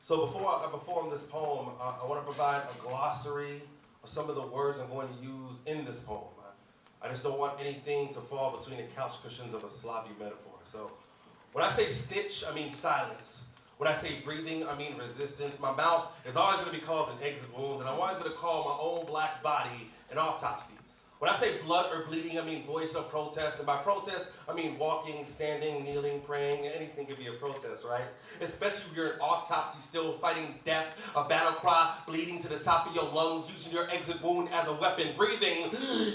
So before I perform this poem, I want to provide a glossary of some of the words I'm going to use in this poem. I just don't want anything to fall between the couch cushions of a sloppy metaphor. So when I say stitch, I mean silence. When I say breathing, I mean resistance. My mouth is always going to be called an exit wound, and I'm always going to call my own black body an autopsy. When I say blood or bleeding, I mean voice of protest. And by protest, I mean walking, standing, kneeling, praying. Anything can be a protest, right? Especially if you're an autopsy, still fighting death, a battle cry, bleeding to the top of your lungs, using your exit wound as a weapon, breathing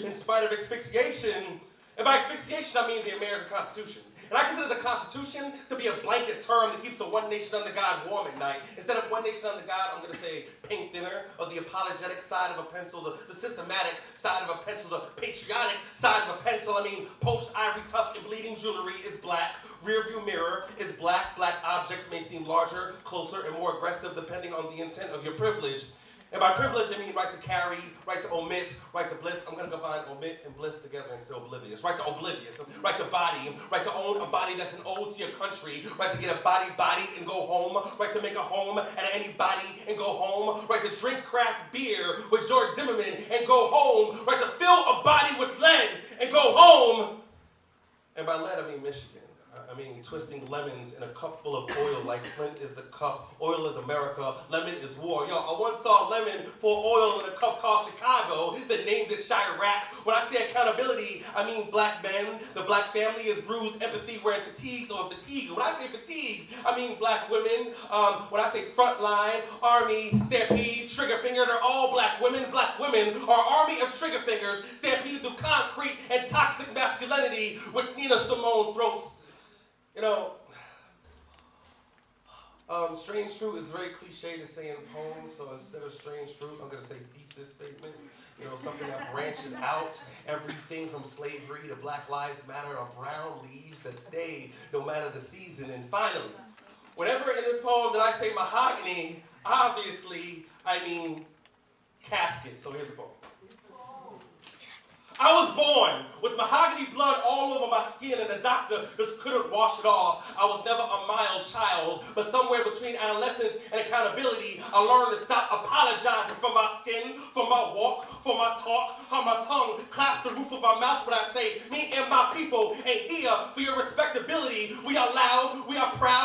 in spite of asphyxiation. And by asphyxiation, I mean the American Constitution. And I consider the Constitution to be a blanket term that keeps the one nation under God warm at night. Instead of one nation under God, I'm going to say paint thinner, or the apologetic side of a pencil, the systematic side of a pencil, the patriotic side of a pencil. I mean, post-ivory tusk and bleeding jewelry is black. Rearview mirror is black. Black objects may seem larger, closer, and more aggressive depending on the intent of your privilege. And by privilege, I mean right to carry, right to omit, right to bliss. I'm going to combine omit and bliss together and say oblivious. Right to oblivious, right to body, right to own a body that's an ode to your country, right to get a body and go home, right to make a home at anybody and go home, right to drink craft beer with George Zimmerman and go home, right to fill a body with lead and go home. And by lead, I mean Michigan. I mean, twisting lemons in a cup full of oil like Flint is the cup, oil is America, lemon is war. Yo, I once saw lemon pour oil in a cup called Chicago that named it Chirac. When I say accountability, I mean black men. The black family is bruised, empathy, wearing fatigues or fatigues. When I say fatigues, I mean black women. When I say frontline, army, stampede, trigger finger, they're all black women. Black women are army of trigger fingers, stampeded through concrete and toxic masculinity with Nina Simone throats. You know, strange fruit is very cliche to say in poems, so instead of strange fruit, I'm going to say thesis statement. You know, something that branches out everything from slavery to Black Lives Matter or brown leaves that stay no matter the season. And finally, whenever in this poem that I say mahogany, obviously I mean casket. So here's the poem. I was born with mahogany blood all over my skin, and the doctor just couldn't wash it off. I was never a mild child, but somewhere between adolescence and accountability, I learned to stop apologizing for my skin, for my walk, for my talk, how my tongue claps the roof of my mouth when I say, me and my people ain't here for your respectability. We are loud, we are proud.